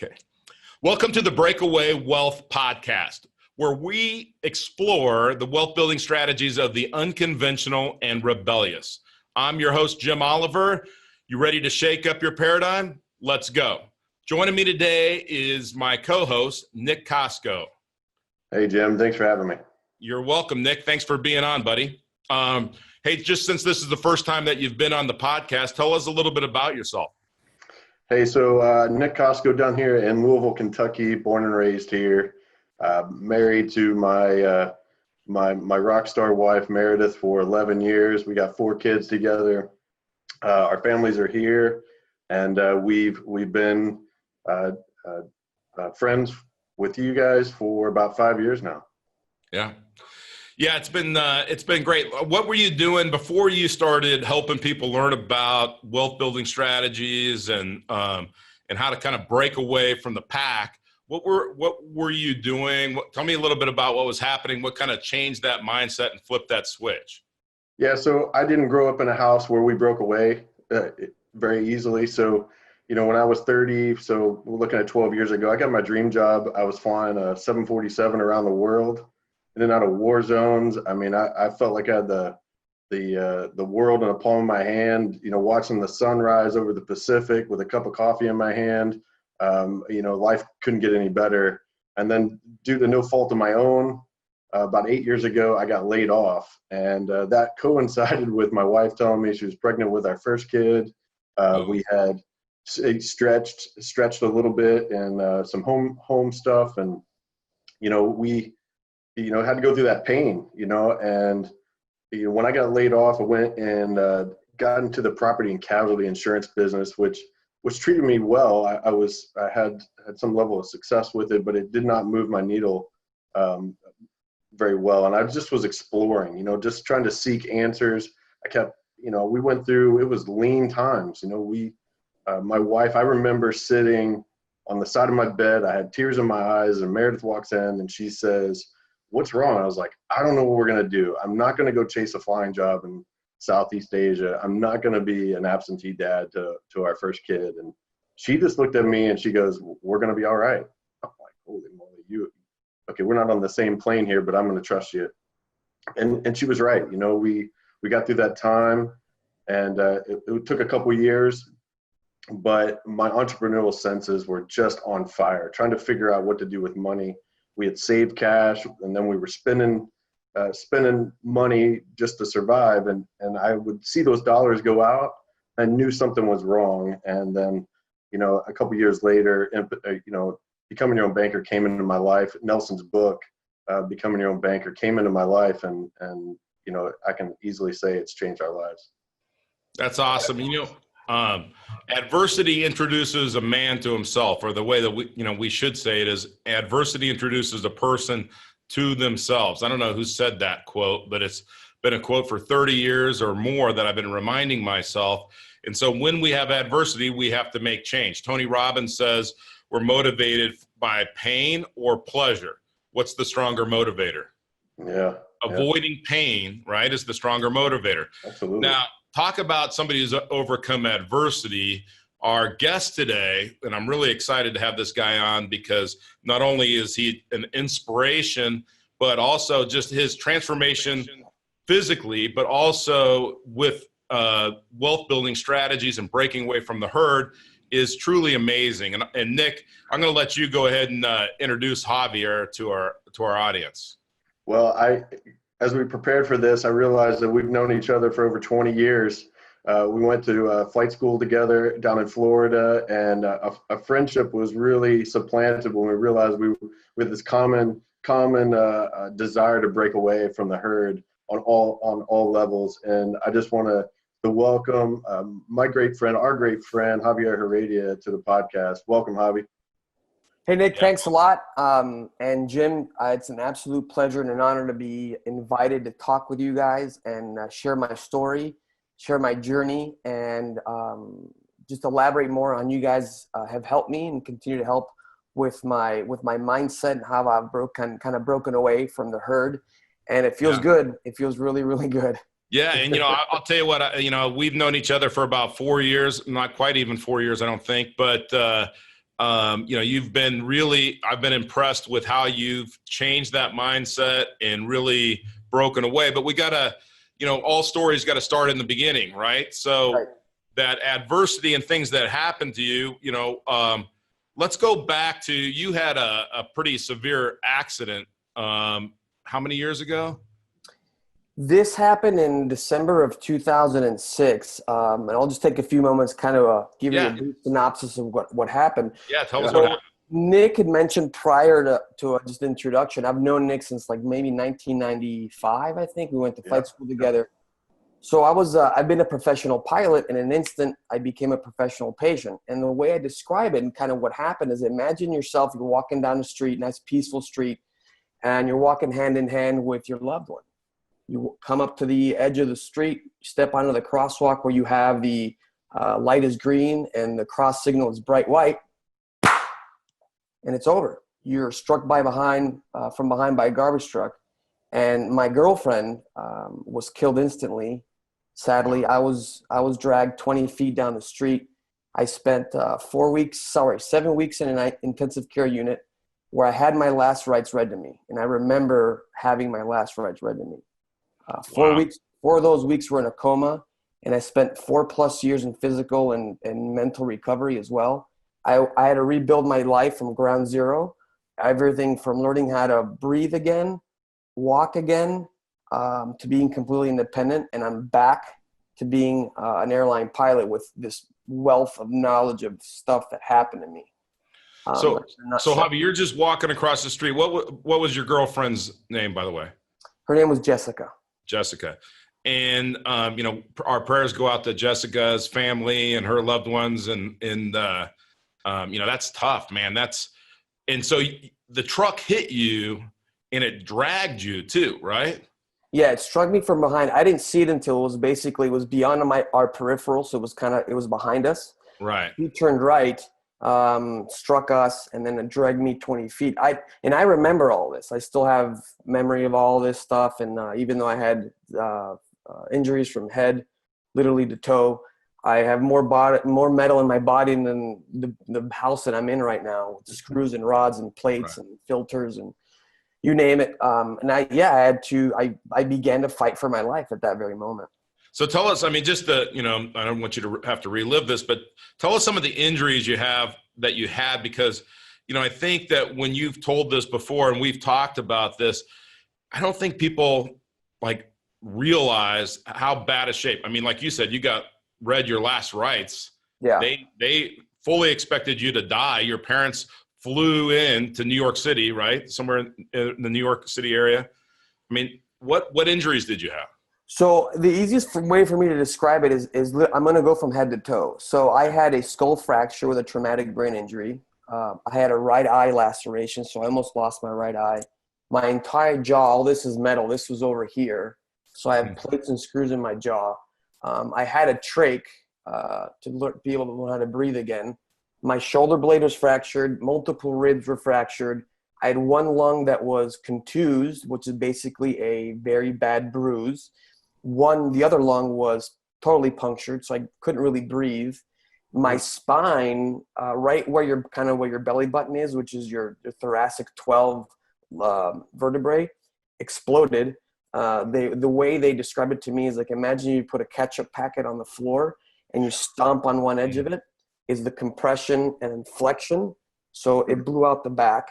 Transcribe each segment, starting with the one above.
Okay. Welcome to the Breakaway Wealth Podcast, where we explore the wealth building strategies of the unconventional and rebellious. I'm your host, Jim Oliver. You ready to shake up your paradigm? Let's go. Joining me today is my co-host, Nick Costco. Hey, Jim. Thanks for having me. You're welcome, Nick. Thanks for being on, buddy. Hey, just since this is the first time that you've been on the podcast, tell us a little bit about yourself. Hey, so Nick Costco down here in Louisville, Kentucky, born and raised here, married to my rock star wife, Meredith, for 11 years. We got 4 kids together. Our families are here, and we've been friends with you guys for about 5 years now. Yeah, it's been great. What were you doing before you started helping people learn about wealth building strategies and how to kind of break away from the pack? What were you doing? Tell me a little bit about what was happening. What kind of changed that mindset and flipped that switch? Yeah, so I didn't grow up in a house where we broke away very easily. So, when I was 30, so we're looking at 12 years ago, I got my dream job. I was flying a 747 around the world, in and out of war zones. I mean, I felt like I had the world in the palm of my hand, watching the sunrise over the Pacific with a cup of coffee in my hand. Life couldn't get any better. And then due to no fault of my own, about 8 years ago, I got laid off. And that coincided with my wife telling me she was pregnant with our first kid. We had stretched a little bit and some home stuff. And, we had to go through that pain, and when I got laid off, I went and got into the property and casualty insurance business, which treated me well. I had some level of success with it, but it did not move my needle very well. And I just was exploring, just trying to seek answers. I kept, we went through, it was lean times. My wife, I remember sitting on the side of my bed. I had tears in my eyes, and Meredith walks in and she says, "What's wrong?" I was like, "I don't know what we're going to do. I'm not going to go chase a flying job in Southeast Asia. I'm not going to be an absentee dad to our first kid." And she just looked at me and she goes, "We're going to be all right." I'm like, "Holy moly, okay, we're not on the same plane here, but I'm going to trust you." And she was right. We got through that time, and it took a couple of years, but my entrepreneurial senses were just on fire, trying to figure out what to do with money. We had saved cash, and then we were spending money just to survive. And I would see those dollars go out. I knew something was wrong. And then, a couple of years later, Becoming Your Own Banker came into my life. Nelson's book, Becoming Your Own Banker, came into my life. And I can easily say it's changed our lives. That's awesome. Adversity introduces a man to himself, or the way that we should say it is adversity introduces a person to themselves. I don't know who said that quote, but it's been a quote for 30 years or more that I've been reminding myself. And so when we have adversity, we have to make change. Tony Robbins says we're motivated by pain or pleasure. What's the stronger motivator? Yeah. Avoiding pain, right, is the stronger motivator. Absolutely. Now, talk about somebody who's overcome adversity. Our guest today, and I'm really excited to have this guy on because not only is he an inspiration, but also just his transformation physically, but also with wealth building strategies and breaking away from the herd is truly amazing. And Nick, I'm going to let you go ahead and introduce Javier to our audience. Well, as we prepared for this, I realized that we've known each other for over 20 years. We went to flight school together down in Florida, and a friendship was really supplanted when we realized we had this common desire to break away from the herd on all levels. And I just want to welcome our great friend, Javier Heredia, to the podcast. Welcome, Javi. Hey, Nick, thanks a lot. And Jim, it's an absolute pleasure and an honor to be invited to talk with you guys and share my story, share my journey, and just elaborate more on you guys have helped me and continue to help with my mindset and how I've kind of broken away from the herd. And it feels good. It feels really, really good. Yeah. And, I'll tell you what, we've known each other for about 4 years, not quite even 4 years, I don't think, but You've been I've been impressed with how you've changed that mindset and really broken away. But we gotta, all stories got to start in the beginning, right? So Right. that adversity and things that happened to you, let's go back to, you had a pretty severe accident. How many years ago? This happened in December of 2006, and I'll just take a few moments, kind of give you a brief synopsis of what happened. Yeah, tell us So what happened. Nick had mentioned prior to just introduction, I've known Nick since like maybe 1995, I think. We went to flight school together. So I've been a professional pilot. In an instant, I became a professional patient. And the way I describe it and kind of what happened is, imagine yourself, you're walking down the street, nice peaceful street, and you're walking hand in hand with your loved one. You come up to the edge of the street, step onto the crosswalk where you have the light is green and the cross signal is bright white, and it's over. You're struck from behind by a garbage truck. And my girlfriend was killed instantly. Sadly, I was dragged 20 feet down the street. I spent 7 weeks in an intensive care unit where I had my last rites read to me. And I remember having my last rites read to me. 4 of those weeks were in a coma, and I spent 4+ years in physical and mental recovery as well. I had to rebuild my life from ground zero, everything from learning how to breathe again, walk again, to being completely independent. And I'm back to being an airline pilot with this wealth of knowledge of stuff that happened to me. So Javi, you're just walking across the street. What was your girlfriend's name, by the way? Her name was Jessica. Jessica. And, our prayers go out to Jessica's family and her loved ones. And that's tough, man. And so the truck hit you and it dragged you too, right? Yeah, it struck me from behind. I didn't see it until it was beyond our peripheral. So it was behind us. Right. He turned right, struck us, and then it dragged me 20 feet. I remember all this. I still have memory of all this stuff. And even though I had injuries from head literally to toe, I have more metal in my body than the house that I'm in right now, with screws and rods and plates and filters and you name it. And I began to fight for my life at that very moment. So tell us, I don't want you to have to relive this, but tell us some of the injuries that you had, because, I think that when you've told this before and we've talked about this, I don't think people realize how bad a shape. I mean, like you said, you read your last rites. Yeah. They fully expected you to die. Your parents flew in to New York City, right? Somewhere in the New York City area. I mean, what injuries did you have? So the easiest way for me to describe it is I'm going to go from head to toe. So I had a skull fracture with a traumatic brain injury. I had a right eye laceration, so I almost lost my right eye. My entire jaw, all this is metal. This was over here. So I have plates and screws in my jaw. I had a trach to be able to learn how to breathe again. My shoulder blade was fractured. Multiple ribs were fractured. I had one lung that was contused, which is basically a very bad bruise. The other lung was totally punctured, so I couldn't really breathe. My spine, right where your belly button is, which is your thoracic 12 vertebrae, exploded. The way they describe it to me is imagine you put a ketchup packet on the floor and you stomp on one edge of it, is the compression and inflection. So it blew out the back.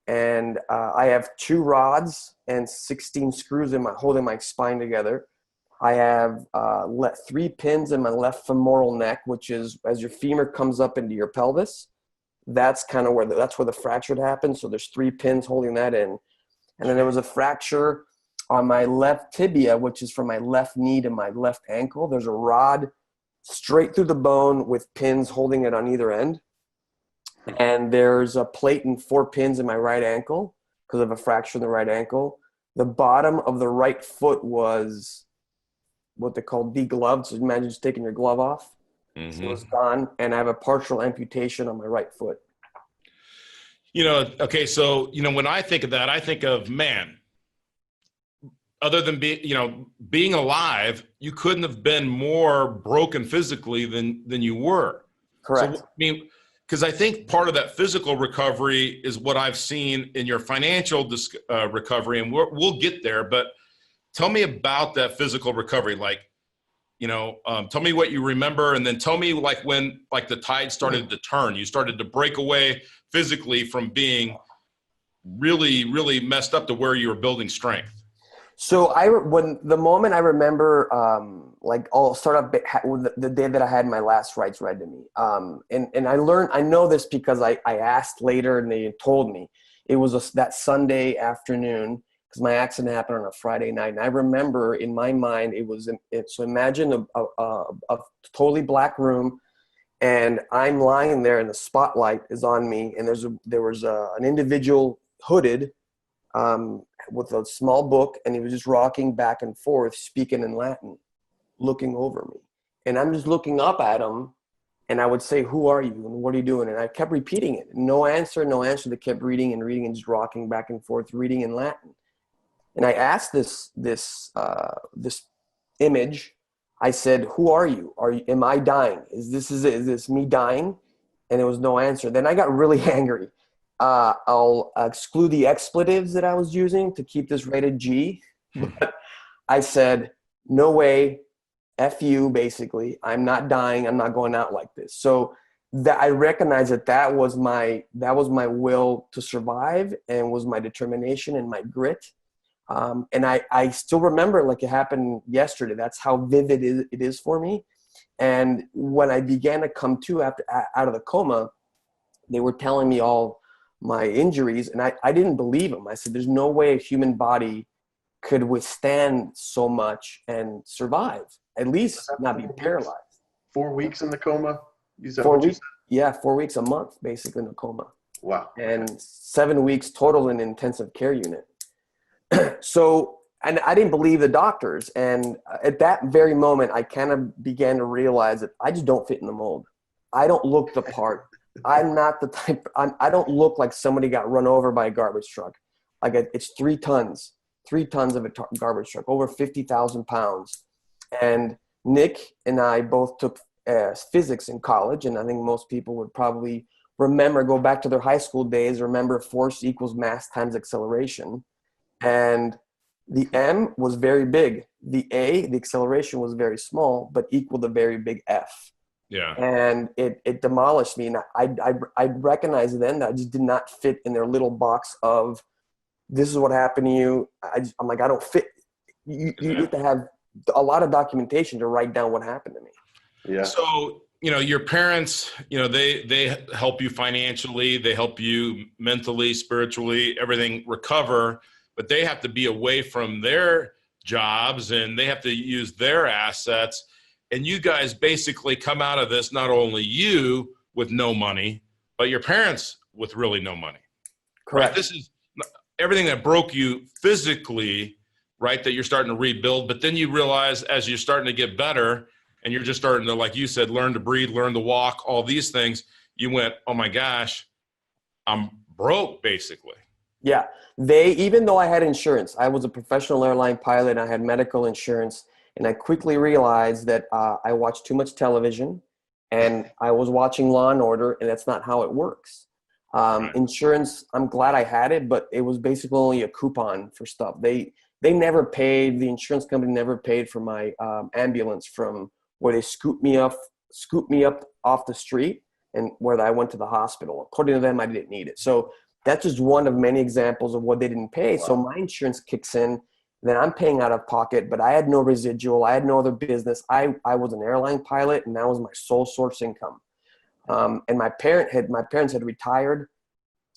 And I have 2 rods and 16 screws holding my spine together. I have 3 pins in my left femoral neck, which is as your femur comes up into your pelvis. That's kind of where the fracture happened. So there's 3 pins holding that in. And then there was a fracture on my left tibia, which is from my left knee to my left ankle. There's a rod straight through the bone with pins holding it on either end. And there's a plate and 4 pins in my right ankle because of a fracture in the right ankle. The bottom of the right foot was what they call degloved. So imagine just taking your glove off. Mm-hmm. So it's gone. And I have a partial amputation on my right foot. Okay. So, when I think of that, I think of, man, other than being alive, you couldn't have been more broken physically than you were. Correct. So, because I think part of that physical recovery is what I've seen in your financial recovery, and we'll get there. But tell me about that physical recovery. Like, tell me what you remember, and then tell me like when like the tide started to turn. You started to break away physically from being really, really messed up to where you were building strength. So when the moment I remember, like I'll start up with the day that I had my last rites read to me. And I know this because I asked later and they told me it was that Sunday afternoon, because my accident happened on a Friday night. And I remember in my mind, so imagine a totally black room, and I'm lying there and the spotlight is on me. And there was an individual hooded, with a small book, and he was just rocking back and forth, speaking in Latin, looking over me. And I'm just looking up at him, and I would say, "Who are you? And what are you doing?" And I kept repeating it. No answer, no answer. They kept reading and reading and just rocking back and forth, reading in Latin. And I asked this image, I said, "Who are you? Am I dying? Is this me dying?" And there was no answer. Then I got really angry. I'll exclude the expletives that I was using to keep this rated G. But I said, "No way, F you," basically. I'm not dying. I'm not going out like this. So that I recognized that was my will to survive, and was my determination and my grit. And I still remember like it happened yesterday. That's how vivid it is for me. And when I began to come to out of the coma, they were telling me all my injuries, and I didn't believe them. I said, "There's no way a human body could withstand so much and survive, at least not be paralyzed." 4 weeks in the coma? Is that 4 what you weeks? Yeah, 4 weeks, a month, basically in a coma. Wow. And 7 weeks total in intensive care unit. So, and I didn't believe the doctors. And at that very moment, I kind of began to realize that I just don't fit in the mold. I don't look the part. I'm not the type, I don't look like somebody got run over by a garbage truck. Like it's 3 tons of a garbage truck, over 50,000 pounds. And Nick and I both took physics in college. And I think most people would probably go back to their high school days, remember force equals mass times acceleration. And the M was very big. The acceleration was very small, but equaled a very big F. Yeah. And it demolished me. And I recognized then that I just did not fit in their little box of, this is what happened to you. I'm like, I don't fit. You need to have a lot of documentation to write down what happened to me. Yeah. So, your parents, they help you financially, they help you mentally, spiritually, everything recover, but they have to be away from their jobs and they have to use their assets. And you guys basically come out of this, not only you with no money, but your parents with really no money. Correct. Right? This is everything that broke you physically, right, that you're starting to rebuild. But then you realize as you're starting to get better and you're just starting to, like you said, learn to breathe, learn to walk, all these things, you went, "Oh my gosh, I'm broke," basically. Yeah. Even though I had insurance, I was a professional airline pilot, I had medical insurance, and I quickly realized that I watched too much television and I was watching Law and Order, and that's not how it works. Insurance, I'm glad I had it, but it was basically only a coupon for stuff. They never paid, the insurance company never paid for my ambulance from where they scooped me up off the street and where I went to the hospital. According to them, I didn't need it. So that's just one of many examples of what they didn't pay. Wow. So my insurance kicks in, then I'm paying out of pocket, but I had no residual. I had no other business. I was an airline pilot, and that was my sole source income. And my parents had retired.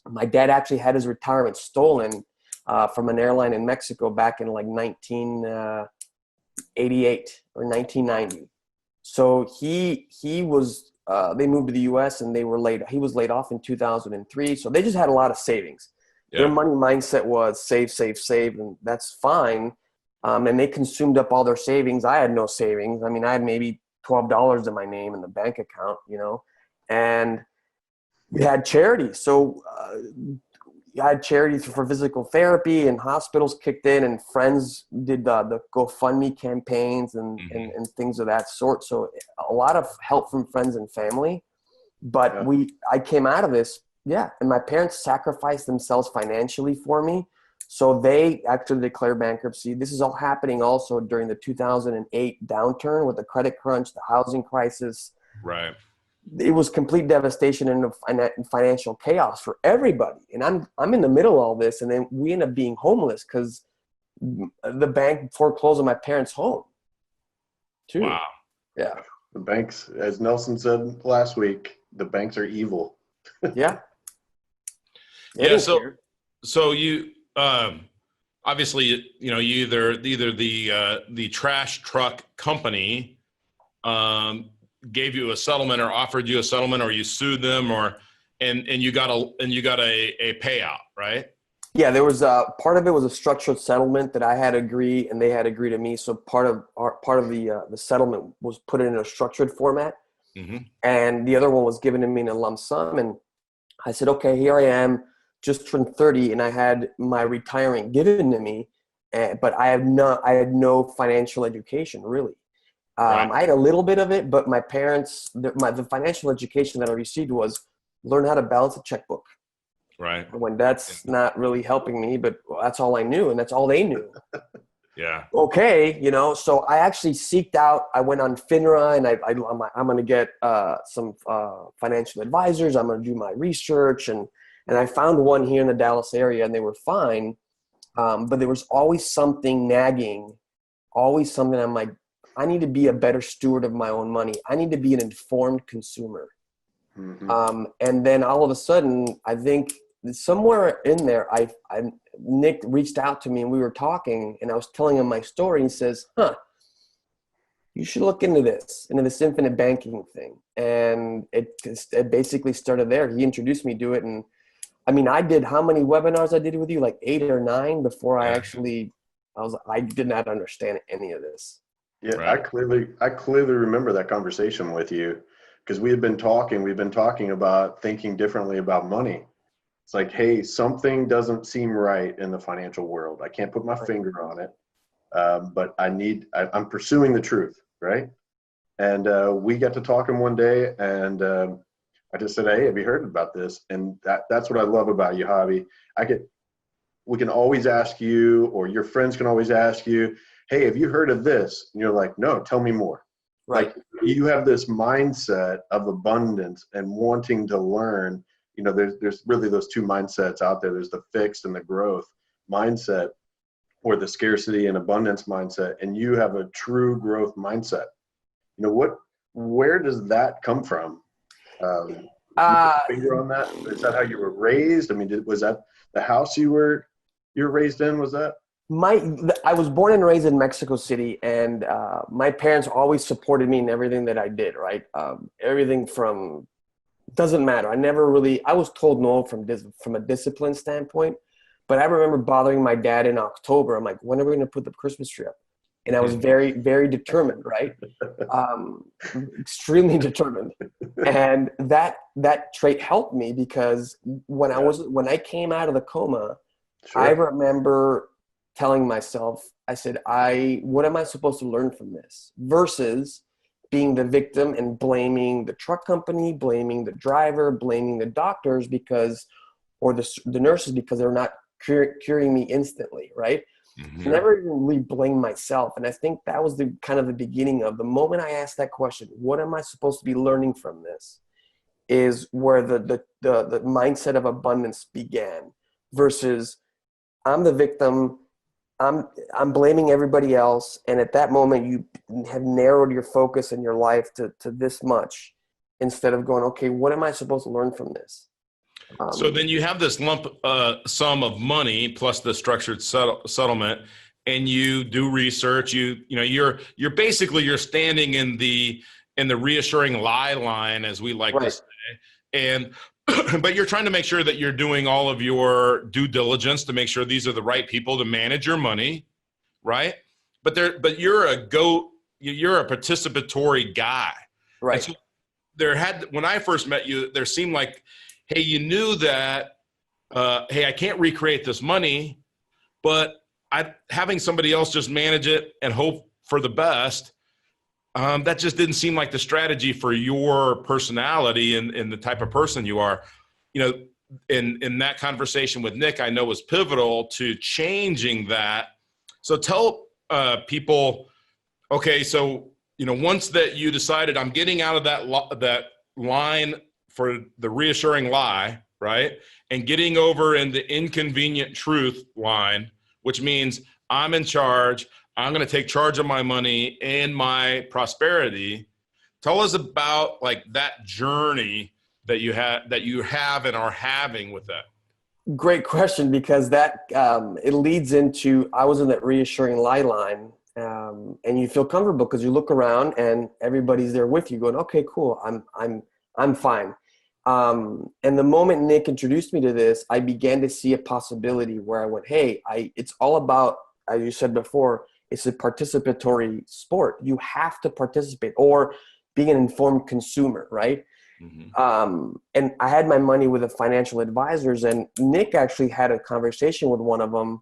My dad actually had his retirement stolen from an airline in Mexico back in like 1988 or 1990. So he was, they moved to the U.S. and he was laid off in 2003. So they just had a lot of savings. Yeah. Their money mindset was save, and that's fine. And they consumed up all their savings. I had no savings. I mean, I had maybe $12 in my name in the bank account, and we had charity. So I had charities for physical therapy, and hospitals kicked in, and friends did the GoFundMe campaigns and things of that sort. So a lot of help from friends and family. But I came out of this, and my parents sacrificed themselves financially for me. So they actually declared bankruptcy. This is all happening also during the 2008 downturn with the credit crunch, the housing crisis. Right. It was complete devastation and financial chaos for everybody. And I'm in the middle of all this, and then we end up being homeless because the bank foreclosed on my parents' home too. Wow. Yeah. The banks, as Nelson said last week, the banks are evil. Yeah. Yeah. So you, obviously, you either the trash truck company, gave you a settlement or offered you a settlement, or you sued them, and you got a payout, right? Yeah, there was part of it was a structured settlement that I had to agree and they had to agree to me. So part of the settlement was put in a structured format, and the other one was given to me in a lump sum. And I said, okay, here I am, just turned 30, and I had my retiring given to me, but I had no financial education really. Right. I had a little bit of it, but my parents, the financial education that I received was learn how to balance a checkbook. Right. When that's not really helping me, but that's all I knew, and that's all they knew. Yeah. Okay, so I actually seeked out. I went on FINRA, and I'm going to get some financial advisors. I'm going to do my research, and I found one here in the Dallas area, and they were fine, but there was always something nagging, always something. I'm like, I need to be a better steward of my own money. I need to be an informed consumer. And then all of a sudden, I think somewhere in there, Nick reached out to me and we were talking, and I was telling him my story. And he says, you should look into this infinite banking thing. And it basically started there. He introduced me to it. And I mean, I did how many webinars I did with you? Like 8 or 9 before I did not understand any of this. Yeah, right. I clearly remember that conversation with you, because we've been talking about thinking differently about money. It's like, hey, something doesn't seem right in the financial world. I can't put my finger on it, but I'm pursuing the truth, right? And we got to talking one day, and I just said, hey, have you heard about this? And that's what I love about you, Javi. We can always ask you, or your friends can always ask you, hey, have you heard of this? And you're like, no, tell me more. Right. Like, you have this mindset of abundance and wanting to learn. There's really those two mindsets out there. There's the fixed and the growth mindset, or the scarcity and abundance mindset. And you have a true growth mindset. Where does that come from? You put a finger on that? Is that how you were raised? I mean, was that the house you were raised in? Was that? I was born and raised in Mexico City, and my parents always supported me in everything that I did, right? Everything from, doesn't matter. I was told no from a discipline standpoint, but I remember bothering my dad in October. I'm like, when are we going to put the Christmas tree up? And I was very, very determined, right? Extremely determined. And that trait helped me, because when I came out of the coma, Sure. I remember telling myself, I said, what am I supposed to learn from this? Versus being the victim and blaming the truck company, blaming the driver, blaming the doctors or the nurses because they're not curing me instantly, right? I never even really blamed myself. And I think that was the kind of the beginning of the moment I asked that question, what am I supposed to be learning from this? Is where the mindset of abundance began, versus I'm the victim. I'm blaming everybody else. And at that moment, you have narrowed your focus in your life to this much, instead of going, okay, what am I supposed to learn from this? So then you have this lump sum of money plus the structured settlement, and you do research. You're standing in the reassuring lie line, as we like to say, and but you're trying to make sure that you're doing all of your due diligence to make sure these are the right people to manage your money, right? But you're a participatory guy, right? And so when I first met you, there seemed like, hey, you knew that, hey, I can't recreate this money, but having somebody else just manage it and hope for the best, that just didn't seem like the strategy for your personality and the type of person you are. You know, in that conversation with Nick, I know was pivotal to changing that. So tell people, okay, so, you know, once that you decided I'm getting out of that line for the reassuring lie, right? And getting over in the inconvenient truth line, which means I'm in charge. I'm going to take charge of my money and my prosperity. Tell us about like that journey that you have and are having with that. Great question, because that it leads into, I was in that reassuring lie line, and you feel comfortable because you look around and everybody's there with you, going, "Okay, cool, I'm fine." And the moment Nick introduced me to this, I began to see a possibility where I went, "Hey, it's all about," as you said before, it's a participatory sport. You have to participate, or being an informed consumer, right? Mm-hmm. And I had my money with the financial advisors, and Nick actually had a conversation with one of them.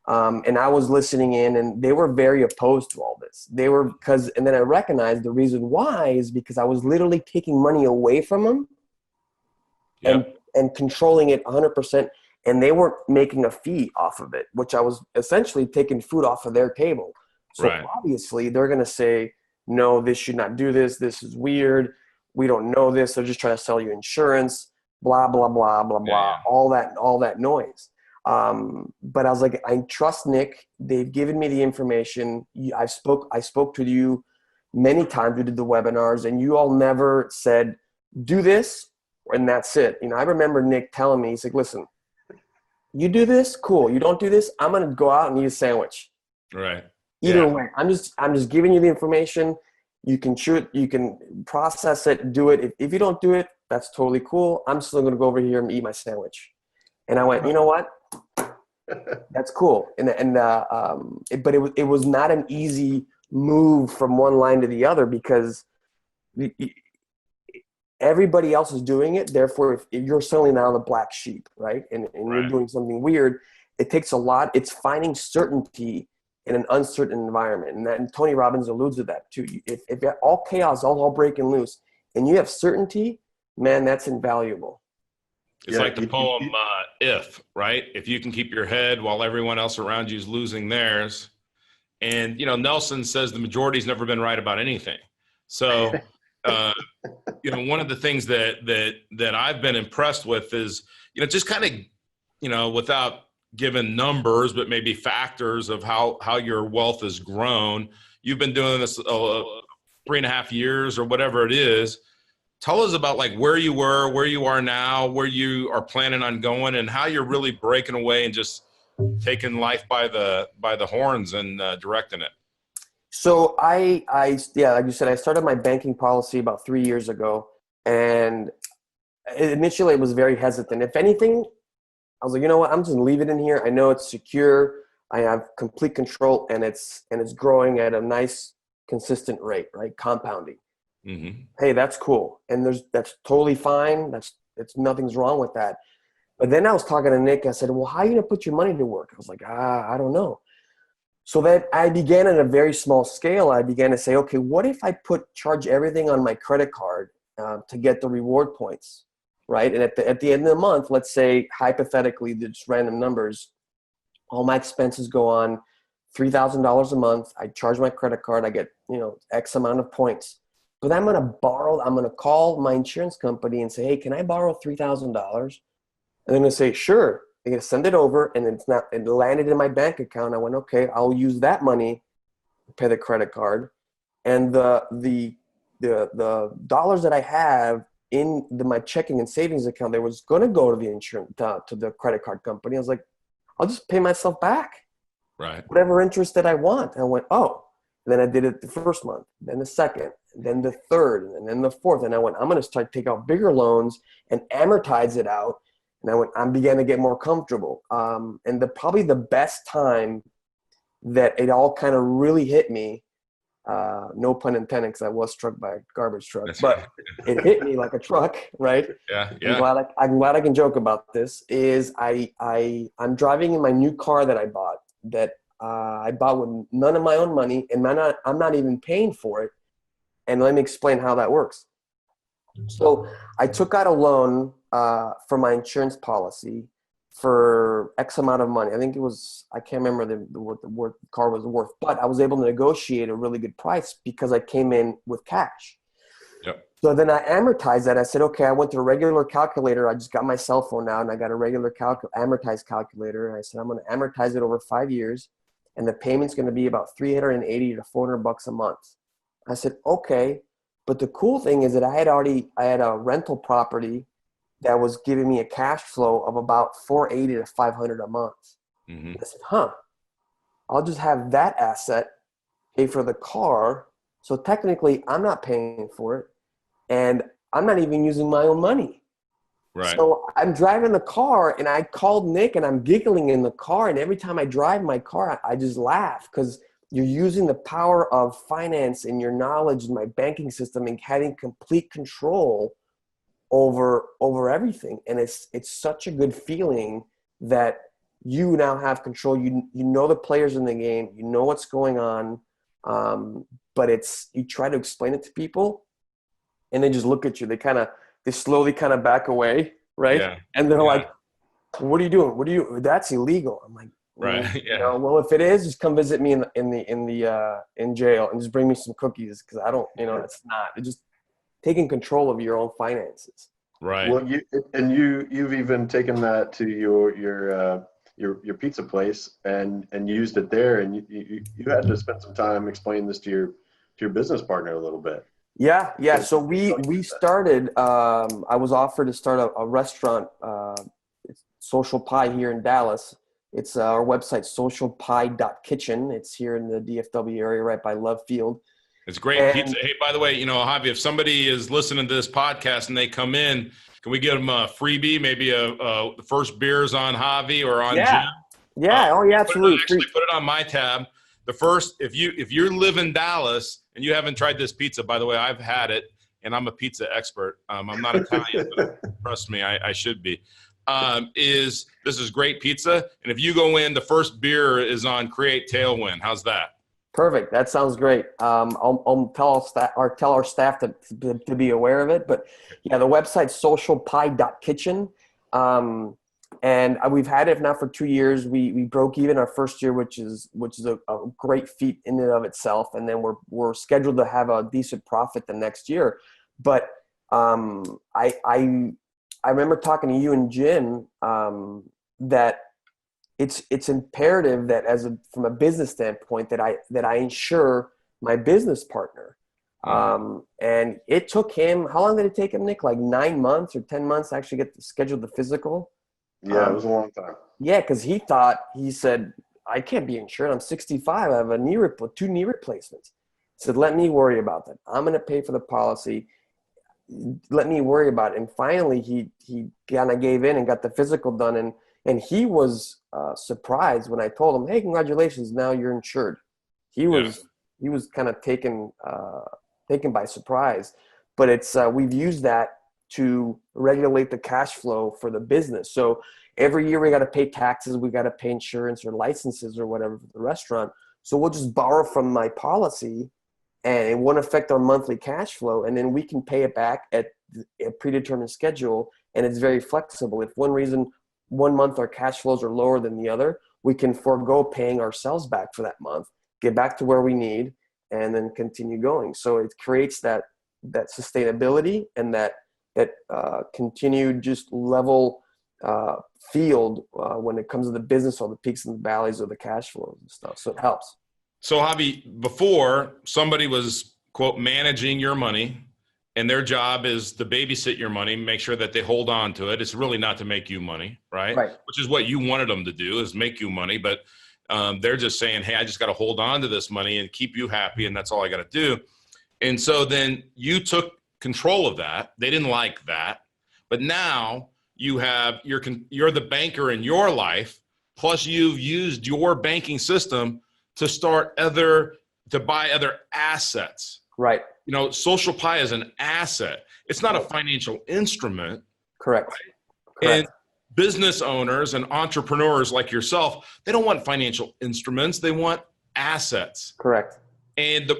And I was listening in, and they were very opposed to all this. And then I recognized the reason why is because I was literally taking money away from them. Yep. and controlling it 100%. And they weren't making a fee off of it, which I was essentially taking food off of their table. So right. Obviously they're going to say, no, this should not do this. This is weird. We don't know this. They're just trying to sell you insurance, blah, blah, blah, blah, blah, all that noise. But I was like, I trust Nick. They've given me the information. I spoke to you many times. We did the webinars, and you all never said, do this, and that's it. You know, I remember Nick telling me, he's like, listen, you do this, cool. You don't do this, I'm going to go out and eat a sandwich. Right. Either way, I'm just giving you the information. You can chew it, you can process it, do it. If you don't do it, that's totally cool. I'm still going to go over here and eat my sandwich. And I went, you know what? That's cool. But it was not an easy move from one line to the other, because everybody else is doing it. Therefore, if you're suddenly now the black sheep, right? And right. You're doing something weird, it takes a lot. It's finding certainty in an uncertain environment. And Tony Robbins alludes to that too. If all chaos, all breaking loose, and you have certainty, man, that's invaluable. It's like the poem, If, right? If you can keep your head while everyone else around you is losing theirs. And, you know, Nelson says the majority's never been right about anything. So, you know, one of the things that I've been impressed with is, you know, just kind of, you know, without giving numbers, but maybe factors of how your wealth has grown. You've been doing this 3.5 years or whatever it is. Tell us about like where you were, where you are now, where you are planning on going, and how you're really breaking away and just taking life by the horns and directing it. So like you said, I started my banking policy about 3 years ago, and initially I was very hesitant. If anything, I was like, you know what, I'm just gonna leave it in here. I know it's secure. I have complete control, and it's growing at a nice, consistent rate, right? Compounding. Mm-hmm. Hey, that's cool. And that's totally fine. Nothing's wrong with that. But then I was talking to Nick. I said, well, how are you going to put your money to work? I was like, I don't know. So that I began at a very small scale. I began to say, okay, what if I charge everything on my credit card to get the reward points, right? And at the end of the month, let's say hypothetically, just random numbers, all my expenses go on $3,000 a month. I charge my credit card. I get, you know, X amount of points. But I'm going to call my insurance company and say, hey, can I borrow $3,000? And they're going to say, sure. They're going to send it over, and it landed in my bank account. I went, okay, I'll use that money to pay the credit card. And the dollars that I have in my checking and savings account, that was going to go to the insurance, to the credit card company. I was like, I'll just pay myself back. Right. Whatever interest that I want. And I went, oh. And then I did it the first month, then the second, then the third, and then the fourth. And I went, I'm going to start to take out bigger loans and amortize it out. And I began to get more comfortable. And probably the best time that it all kind of really hit me, no pun intended, because I was struck by a garbage truck, but it hit me like a truck, right? Yeah. I'm glad I can joke about this, is I'm driving in my new car that I bought, I bought with none of my own money, and I'm not even paying for it. And let me explain how that works. So I took out a loan for my insurance policy for X amount of money. I think it was, I can't remember what the car was worth, but I was able to negotiate a really good price because I came in with cash. Yep. So then I amortized that. I said, okay, I went to a regular calculator. I just got my cell phone now, and I got a regular amortized calculator. And I said, I'm going to amortize it over 5 years, and the payment's going to be about $380 to $400 a month. I said, okay. But the cool thing is that I had a rental property that was giving me a cash flow of about $480 to $500 a month. Mm-hmm. I said, I'll just have that asset pay for the car. So technically I'm not paying for it, and I'm not even using my own money. Right. So I'm driving the car, and I called Nick, and I'm giggling in the car. And every time I drive my car, I just laugh because you're using the power of finance and your knowledge in my banking system and having complete control over everything. And it's such a good feeling that you now have control. You know the players in the game, you know what's going on. But you try to explain it to people, and they just look at you. They slowly kind of back away, right? Yeah. And they're like, "What are you doing? That's illegal." I'm like, right, yeah. Well, if it is, just come visit me in jail and just bring me some cookies because I don't, it's not. It's just taking control of your own finances. Right. Well, you've even taken that to your pizza place and used it there, and you had to spend some time explaining this to your business partner a little bit. Yeah. So we started. I was offered to start a restaurant, Social Pie here in Dallas. It's our website, socialpie.kitchen. It's here in the DFW area, right by Love Field. It's great pizza. Hey, by the way, Javi, if somebody is listening to this podcast and they come in, can we give them a freebie? Maybe the first beers on Javi or on Jim? Yeah. Absolutely. Put it on my tab. The first, if you live in Dallas and you haven't tried this pizza, by the way, I've had it, and I'm a pizza expert. I'm not Italian, but trust me, I should be. This is great pizza, and if you go in, the first beer is on Create Tailwind. How's that? Perfect. That sounds great. I'll tell our staff to be aware of it. But yeah, the website's socialpie.kitchen. And we've had it now for 2 years. We broke even our first year, which is a great feat in and of itself. And then we're scheduled to have a decent profit the next year. But I remember talking to you and Jim that it's imperative that from a business standpoint that I insure my business partner. And it took him, how long did it take him, Nick? Like 9 months or 10 months to actually get scheduled the physical? Yeah, it was a long time. Yeah, because he said, I can't be insured. I'm 65. I have two knee replacements. He said, let me worry about that. I'm going to pay for the policy. Let me worry about it. And finally, he kind of gave in and got the physical done. And he was surprised when I told him, hey, congratulations, now you're insured. He was kind of taken by surprise. But we've used that to regulate the cash flow for the business. So every year we got to pay taxes, we got to pay insurance or licenses or whatever for the restaurant. So we'll just borrow from my policy, and it won't affect our monthly cash flow. And then we can pay it back at a predetermined schedule. And it's very flexible. If one month our cash flows are lower than the other, we can forego paying ourselves back for that month, get back to where we need, and then continue going. So it creates that sustainability and that continued just level field when it comes to the business, or the peaks and the valleys of the cash flows and stuff. So it helps. So Javi, before somebody was, quote, managing your money, and their job is to babysit your money, make sure that they hold on to it. It's really not to make you money, right? Which is what you wanted them to do, is make you money. But they're just saying, hey, I just got to hold on to this money and keep you happy, and that's all I got to do. And so then you took control of that. They didn't like that. But now you're the banker in your life, plus you've used your banking system to buy other assets. Right. Social Pie is an asset. It's not a financial instrument. Correct. Right? And business owners and entrepreneurs like yourself, they don't want financial instruments. They want assets. Correct. And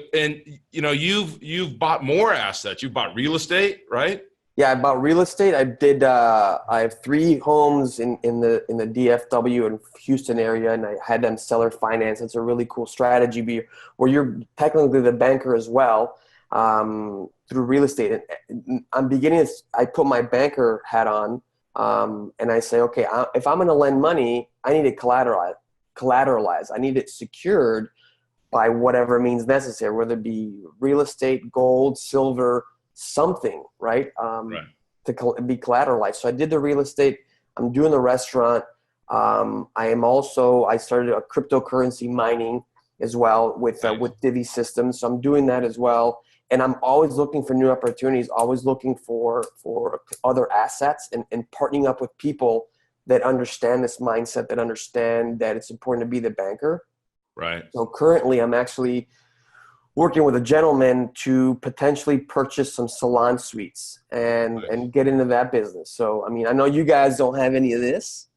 you've bought more assets. You've bought real estate, right? Yeah, I bought real estate. I have 3 homes in the DFW and Houston area, and I had them seller finance. It's a really cool strategy where you're technically the banker as well, through real estate. And I put my banker hat on, and I say, okay, if I'm going to lend money, I need it collateralized. I need it secured by whatever means necessary, whether it be real estate, gold, silver, something, right? Right. To be collateralized. So I did the real estate. I'm doing the restaurant. I started a cryptocurrency mining as well with Divi Systems. So I'm doing that as well. And I'm always looking for new opportunities, always looking for other assets and partnering up with people that understand this mindset, that understand that it's important to be the banker. Right. So currently I'm actually working with a gentleman to potentially purchase some salon suites and get into that business. So, I mean, I know you guys don't have any of this.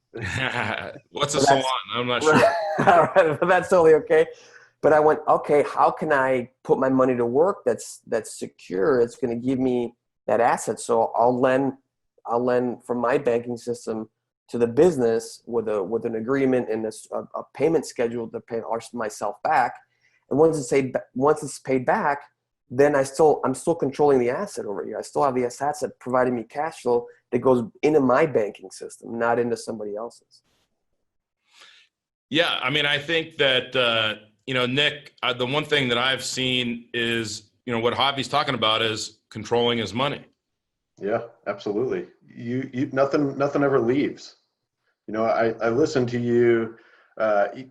What's a salon? I'm not sure. Right, that's totally okay. But I went, okay, how can I put my money to work that's secure? It's going to give me that asset. So I'll lend from my banking system to the business with an agreement and a payment schedule to pay myself back. And once it's paid back, then I'm still controlling the asset over here. I still have the asset providing me cash flow that goes into my banking system, not into somebody else's. Yeah, I mean, I think that Nick, the one thing that I've seen is what Javi's talking about is controlling his money. Yeah, absolutely. You nothing ever leaves. I listened to you.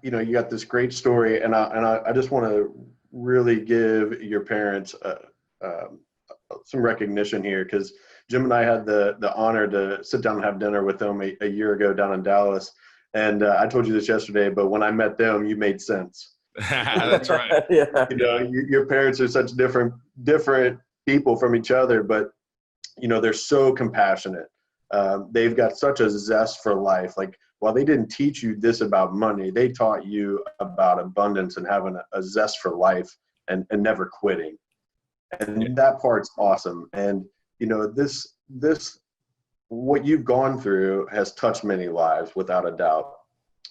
You got this great story, and I just want to really give your parents some recognition here, because Jim and I had the honor to sit down and have dinner with them a year ago down in Dallas, and I told you this yesterday, but when I met them, you made sense. That's right. Yeah. Your parents are such different people from each other, but they're so compassionate. They've got such a zest for life. Like, while they didn't teach you this about money, they taught you about abundance and having a zest for life and never quitting. And that part's awesome. And, this, what you've gone through has touched many lives without a doubt,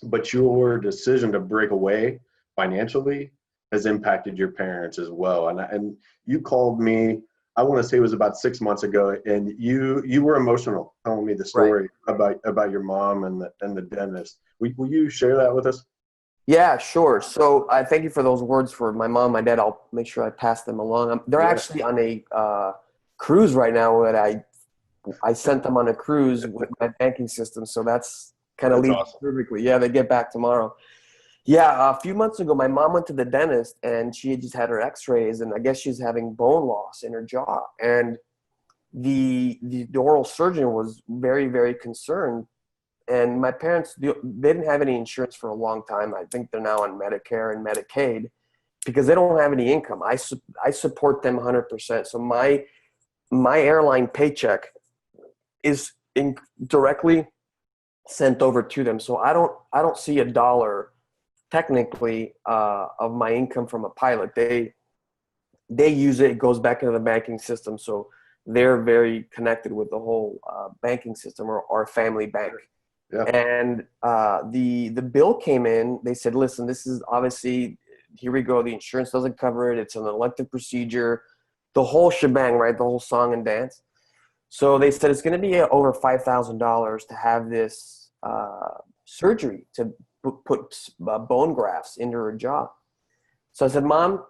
but your decision to break away financially has impacted your parents as well. And you called me, I want to say it was about 6 months ago, and you were emotional telling me the story about your mom and the dentist. Will you share that with us? Yeah, sure. So I thank you for those words for my mom, my dad. I'll make sure I pass them along. They're actually on a cruise right now that I sent them on a cruise with my banking system. So that's kind of leads awesome. perfectly. Yeah, they get back tomorrow. Yeah, a few months ago, my mom went to the dentist and she had just had her x-rays, and I guess she's having bone loss in her jaw. And the oral surgeon was very, very concerned. And my parents, they didn't have any insurance for a long time. I think they're now on Medicare and Medicaid because they don't have any income. I support them 100%. So my airline paycheck is directly sent over to them. So I don't see a dollar technically of my income from a pilot. They use it goes back into the banking system, so they're very connected with the whole banking system, or our family bank. Yeah. And the bill came in. They said, listen, this is obviously, here we go, the insurance doesn't cover it, it's an elective procedure, the whole shebang, right? The whole song and dance. So they said it's going to be over $5,000 to have this surgery to put bone grafts into her jaw. So I said, Mom,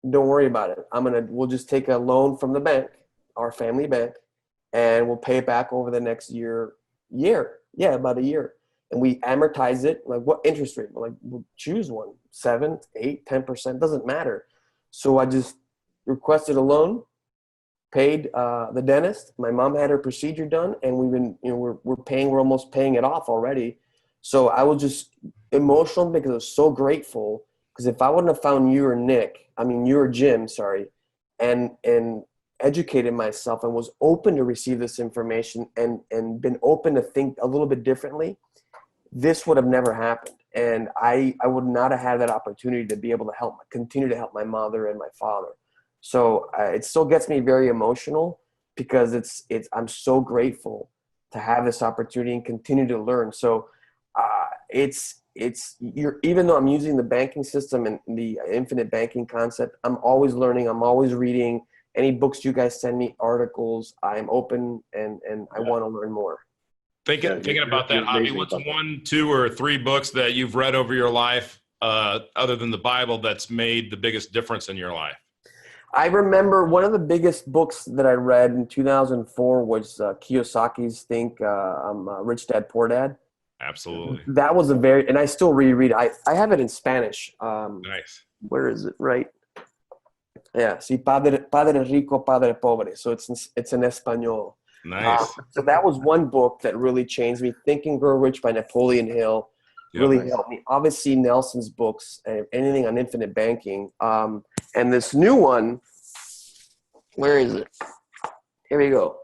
don't worry about it. We'll just take a loan from the bank, our family bank, and we'll pay it back over the next year. Yeah, about a year. And we amortize it. Like, what interest rate? We'll choose one, 7, 8, 10%, doesn't matter. So I just requested a loan, paid the dentist. My mom had her procedure done, and we've been, we're almost paying it off already. So I was just emotional because I was so grateful, because if I wouldn't have found you or Jim, and educated myself and was open to receive this information and been open to think a little bit differently, this would have never happened. And I would not have had that opportunity to be able to continue to help my mother and my father. So it still gets me very emotional because I'm so grateful to have this opportunity and continue to learn. So even though I'm using the banking system and the infinite banking concept, I'm always learning. I'm always reading any books you guys send me, articles. I'm open and I want to learn more. Thinking about that, Javi, what's 1, 2, or 3 books that you've read over your life, other than the Bible, that's made the biggest difference in your life? I remember one of the biggest books that I read in 2004 was Kiyosaki's Think Rich Dad, Poor Dad. Absolutely. That was and I still reread it. I have it in Spanish. Nice. Where is it? Right. Yeah. Sí, padre rico, padre pobre. So it's in Espanol. Nice. So that was one book that really changed me. Think and Grow Rich by Napoleon Hill really helped me. Obviously, Nelson's books, anything on infinite banking. And this new one, where is it? Here we go.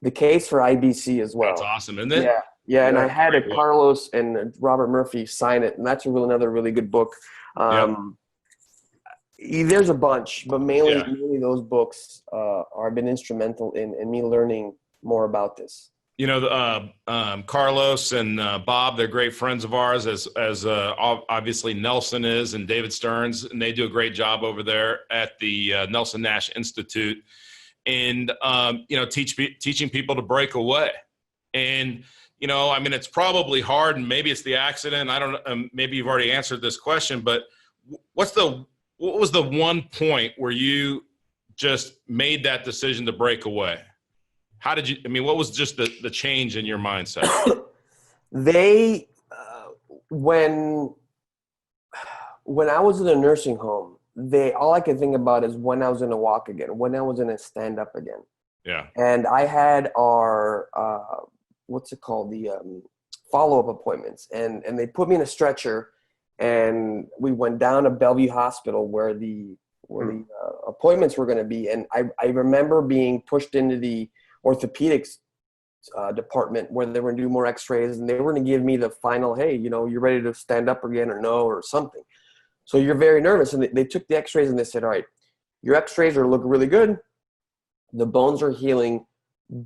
The Case for IBC as well. That's awesome, isn't it? Yeah. And I had Carlos and Robert Murphy sign it, and that's another really good book. There's a bunch, but mainly those books have been instrumental in me learning more about this. You know, Carlos and Bob, they're great friends of ours, as obviously Nelson is, and David Stearns, and they do a great job over there at the Nelson Nash Institute, and teaching people to break away. And I mean, it's probably hard, and maybe it's the accident. I don't know. Maybe you've already answered this question, but what was the one point where you just made that decision to break away? How did you, what was just the change in your mindset? When I was in a nursing home, all I could think about is when I was going to walk again, when I was going to stand up again. Yeah. And I had our, what's it called? The follow-up appointments. And they put me in a stretcher, and we went down to Bellevue Hospital where the appointments were going to be. And I remember being pushed into the orthopedics department where they were going to do more x-rays, and they were going to give me the final, hey, you're ready to stand up again or no, or something. So you're very nervous. And they took the x-rays and they said, all right, your x-rays look really good. The bones are healing,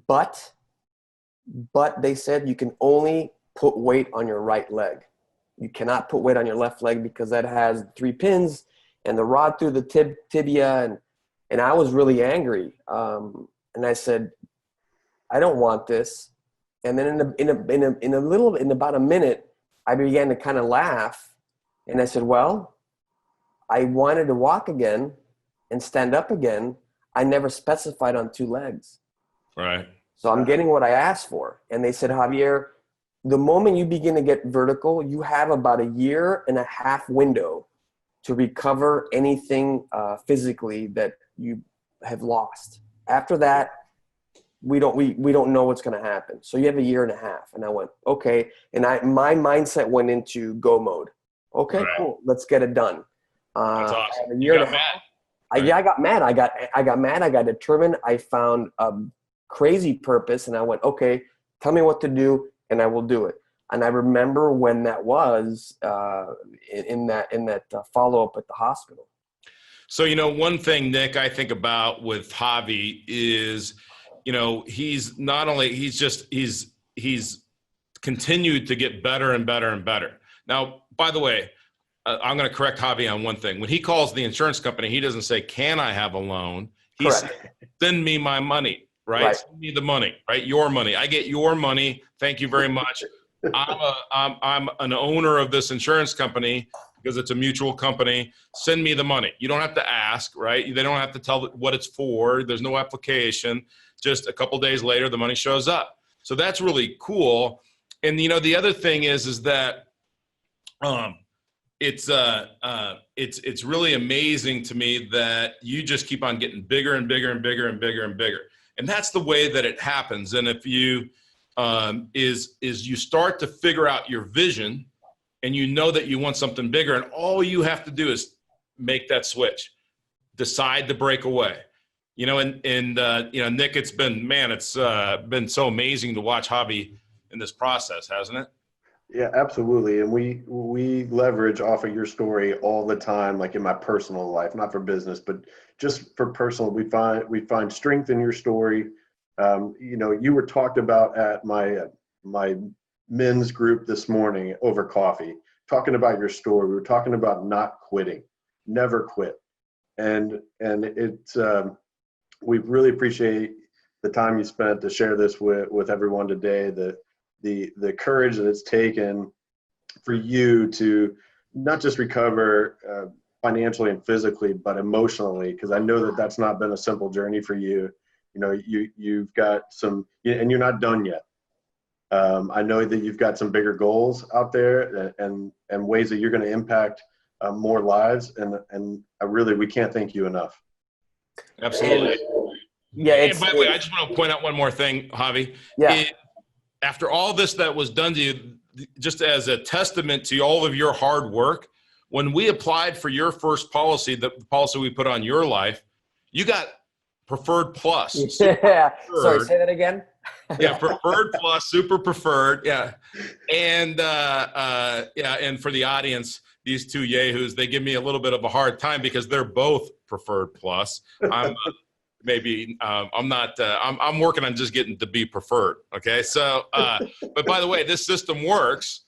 but they said you can only put weight on your right leg. You cannot put weight on your left leg because that has 3 pins and the rod through the tibia. And I was really angry. And I said, I don't want this. And then in about a minute, I began to kind of laugh. And I said, well, I wanted to walk again and stand up again. I never specified on 2 legs. Right. So I'm getting what I asked for. And they said, Javier, the moment you begin to get vertical, you have about 1.5 year window to recover anything physically that you have lost. After that, we don't know what's going to happen. So you have 1.5 years. And I went, okay. And my mindset went into go mode. Okay, right. Cool. Let's get it done. That's awesome. I had 1.5 years. Right. I got mad. I got mad. I got determined. I found a crazy purpose, and I went, okay, tell me what to do, and I will do it. And I remember when that was in that follow-up at the hospital. So, one thing, Nick, I think about with Javi is, he's not only, he's continued to get better and better and better. Now, by the way, I'm going to correct Javi on one thing. When he calls the insurance company, he doesn't say, can I have a loan? He says, send me my money, right? Send me the money, right? Your money. I get your money. Thank you very much. I'm an owner of this insurance company because it's a mutual company. Send me the money. You don't have to ask, right? They don't have to tell what it's for. There's no application. Just a couple days later, the money shows up. So that's really cool. And the other thing is that it's really amazing to me that you just keep on getting bigger and bigger and bigger and bigger and bigger. And that's the way that it happens. And if you you start to figure out your vision, and you know that you want something bigger, and all you have to do is make that switch, decide to break away. Nick, it's been so amazing to watch Javi in this process, hasn't it? Yeah, absolutely. And we leverage off of your story all the time, like in my personal life, not for business, but just for personal. We find strength in your story. You were talked about at my men's group this morning over coffee, talking about your story. We were talking about not quitting, never quit, and it's we really appreciate the time you spent to share this with everyone today. The courage that it's taken for you to not just recover financially and physically, but emotionally, because I know that that's not been a simple journey for you. You've got some, and you're not done yet. I know that you've got some bigger goals out there and ways that you're going to impact more lives. And we can't thank you enough. Absolutely. Yeah. And by the way, I just want to point out one more thing, Javi. Yeah. After all this that was done to you, just as a testament to all of your hard work, when we applied for your first policy, the policy we put on your life, you got preferred plus. Yeah. Preferred. Sorry, say that again. Yeah, preferred plus, super preferred. Yeah. And and for the audience, these two yahoos, they give me a little bit of a hard time because they're both preferred plus. I'm I'm working on just getting to be preferred. Okay. So, but by the way, this system works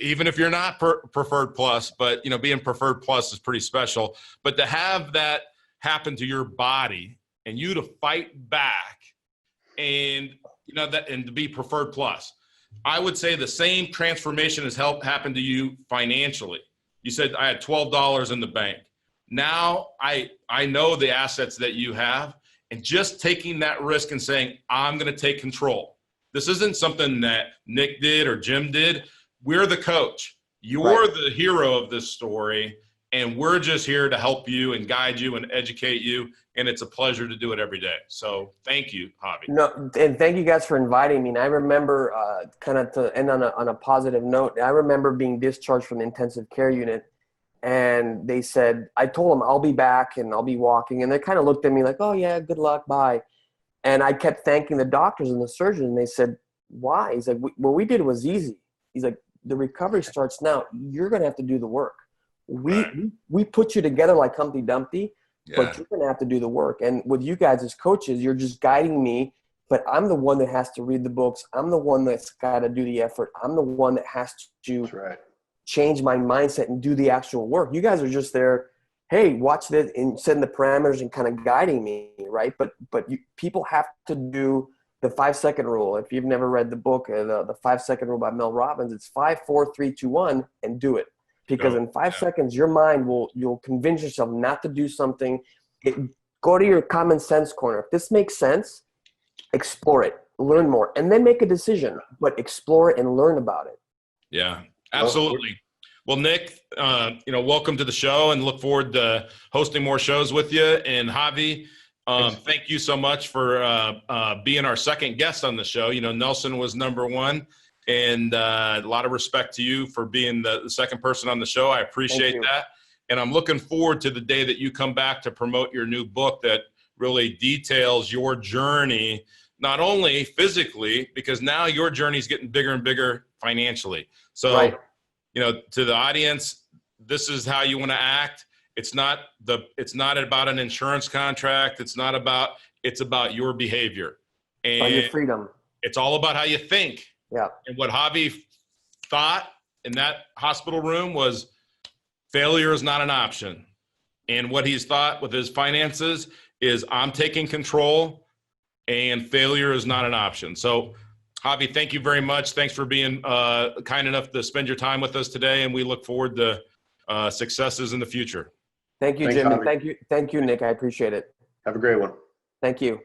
even if you're not preferred plus, but being preferred plus is pretty special. But to have that happen to your body and you to fight back and and to be preferred plus, I would say the same transformation has happened to you financially. You said I had $12 in the bank. Now I know the assets that you have, and just taking that risk and saying, I'm going to take control. This isn't something that Nick did or Jim did. We're the coach. You're the hero of this story, and we're just here to help you and guide you and educate you, and it's a pleasure to do it every day. So thank you, Javi. No, and thank you guys for inviting me. And I remember, kind of to end on a positive note, I remember being discharged from the intensive care unit, and they said, I told them I'll be back and I'll be walking, and they kind of looked at me like, oh yeah, good luck, bye. And I kept thanking the doctors and the surgeon, and they said, why? He's like, what we did was easy. He's like, the recovery starts now. You're going to have to do the work. We put you together like Humpty Dumpty, but you're going to have to do the work. And with you guys as coaches, you're just guiding me, but I'm the one that has to read the books. I'm the one that's got to do the effort. I'm the one that has to change my mindset and do the actual work. You guys are just there, hey, watch this, and setting the parameters and kind of guiding me, right? But people have to do the 5-second rule. If you've never read the book, the 5-second rule by Mel Robbins, it's 5, 4, 3, 2, 1, and do it. Because in 5 seconds, your mind you'll convince yourself not to do something. Go to your common sense corner. If this makes sense, explore it, learn more, and then make a decision. But explore it and learn about it. Yeah, absolutely. Well, Nick, welcome to the show, and look forward to hosting more shows with you. And Javi, thank you so much for being our second guest on the show. Nelson was number one. And a lot of respect to you for being the second person on the show. I appreciate that. And I'm looking forward to the day that you come back to promote your new book that really details your journey, not only physically, because now your journey is getting bigger and bigger financially. So, to the audience, this is how you want to act. It's not about an insurance contract. It's about your behavior and your freedom. It's all about how you think. Yeah. And what Javi thought in that hospital room was failure is not an option. And what he's thought with his finances is I'm taking control and failure is not an option. So Javi, thank you very much. Thanks for being kind enough to spend your time with us today. And we look forward to successes in the future. Thank you, Jimmy. Thank you, Nick. I appreciate it. Have a great one. Thank you.